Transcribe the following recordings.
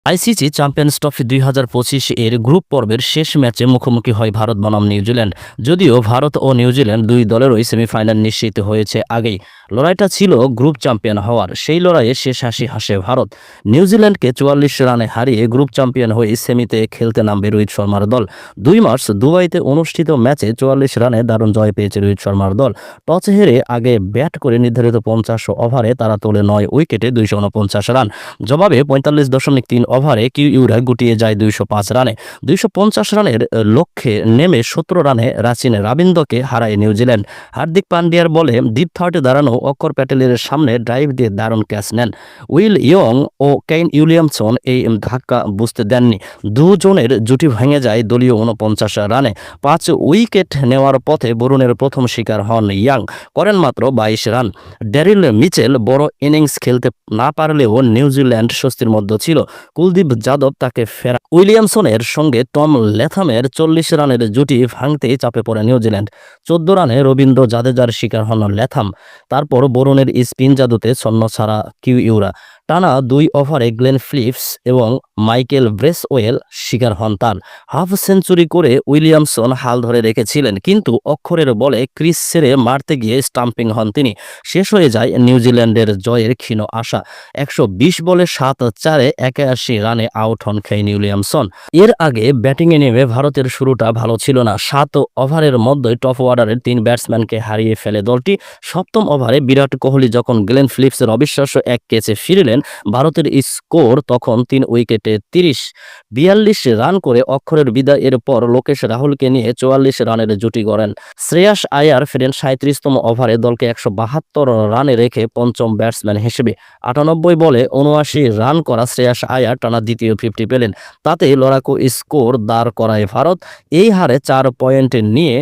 ICC champions trophy ২০২৫ এর group পর্বের শেষ ম্যাচে মুখোমুখি হয় ভারত বনাম নিউজিল্যান্ড। যদিও ভারত ও নিউজিল্যান্ড দুই দলেরই সেমিফাইনাল নিশ্চিত হয়েছে আগেই। লড়াইটা ছিল গ্রুপ চ্যাম্পিয়ন হওয়ার। সেই লড়াইয়ে শেষ হাসি হাসে ভারত। নিউজিল্যান্ডকে ৪৪ রানে হারিয়ে গ্রুপ চ্যাম্পিয়ন হয়ে সেমিতে খেলতে নামবে রোহিত শর্মার দল। ২ মার্চ দুবাইতে অনুষ্ঠিত ম্যাচে ৪৪ রানে দারুণ জয় পেয়েছে রোহিত শর্মার দল। টস হেরে আগে ব্যাট করে নির্ধারিত ৫০ ওভারে তারা তোলে ৯ উইকেটে ২৪৯ রান। জবাবে ৪৫.৩ ওভারে কিউইউরা গুটিয়ে যায় ২০৫ রানে। ২৫০ রানের লক্ষ্যে নেমে ১৭ রানে রাচিন রাবিন্দোকে হারায় নিউজিল্যান্ড। হার্দিক পান্ডিয়ার বলে ডিপ থার্ডে দাঁড়ানো অক্ষর প্যাটেলের সামনে ড্রাইভ দিয়ে দারুণ ক্যাচ নেন। উইল ইয়ং ও কেইন উইলিয়ামসন এই ধাক্কা বুঝতে দেননি। দুজনের জুটি ভেঙে যায় দলীয় ৪৯ রানে। ৫ উইকেট নেওয়ার পথে বরুণের প্রথম শিকার হন ইয়াং, করেন মাত্র ২২ রান। ড্যারিল মিচেল বড় ইনিংস খেলতে না পারলেও নিউজিল্যান্ড স্বস্তির মধ্যে ছিল। কুলদীপ যাদব তাকে ফেরা উইলিয়ামসনের সঙ্গে টম ল্যাথামের ৪০ রানের জুটি ভাঙতেই চাপে পড়ে নিউজিল্যান্ড। ১৪ রানে রবীন্দ্র জাদেজার শিকার হন ল্যাথাম। তারপর বরুণের স্পিন জাদুতে ছন্ন ছাড়া কিউইউরা। টানা ২ ওভারে গ্লেন ফিলিপস এবং মাইকেল ব্রেসওয়েল শিকার হন তার। হাফ সেঞ্চুরি করে উইলিয়ামসন হাল ধরে রেখেছিলেন, কিন্তু অক্ষরের বলে ক্রিজ ছেড়ে মারতে গিয়ে স্টাম্পিং হন তিনি। শেষ হয়ে যায় নিউজিল্যান্ডের জয়ের ক্ষীণ আশা। ১২০ বলে ৭-৪-এ ৮১ রানে আউট হন কেইন উইলিয়ামসন। এর আগে ব্যাটিংয়ে নেমে ভারতের শুরুটা ভালো ছিল না। ৭ ওভারের মধ্যেই টপ অর্ডারের ৩ ব্যাটসম্যানকে হারিয়ে ফেলে দলটি। সপ্তম ওভারে বিরাট কোহলি যখন গ্লেন ফিলিপসের অবিশ্বাস্য এক ক্যাচে ফিরলেন, ভারতের স্কোর তখন ৩ উইকেটে ৩০-৪২ রান করে অক্ষরের বিদায়ের পর লোকেশ রাহুলকে নিয়ে ৪৪ রানের জুটি গড়েন। শ্রেয়াস আয়ার ফেরেন ৩৭তম ওভারে দলকে ১৭২ রানে রেখে পঞ্চম ব্যাটসম্যান হিসেবে। ৯৮ বলে ৭৯ রান করা শ্রেয়াস আয়ার টানা দ্বিতীয় 50 পেলেন। তাতে লড়াকু স্কোর দাঁড় করায় ভারত। এই হারে ৪ পয়েন্ট নিয়ে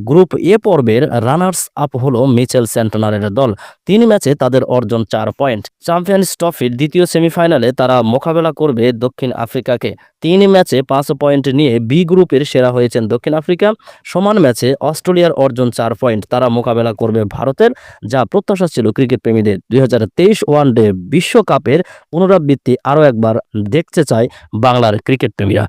গ্রুপ এ পর্বের রানার্স আপ হল মিচেল সেন্টনারের দল। ৩ ম্যাচে তাদের অর্জন ৪ পয়েন্ট। চ্যাম্পিয়ন্স ট্রফির দ্বিতীয় সেমিফাইনালে তারা মোকাবেলা করবে দক্ষিণ আফ্রিকাকে। ৩ ম্যাচে ৫ পয়েন্ট নিয়ে বি গ্রুপের সেরা হয়েছেন দক্ষিণ আফ্রিকা। সমান ম্যাচে অস্ট্রেলিয়ার অর্জন ৪ পয়েন্ট। তারা মোকাবেলা করবে ভারতের, যা প্রত্যাশা ছিল ক্রিকেট প্রেমীদের। ২০২৩ ওয়ানডে বিশ্বকাপের পুনরাবৃত্তি আরও একবার দেখতে চায় বাংলার ক্রিকেট প্রেমীরা।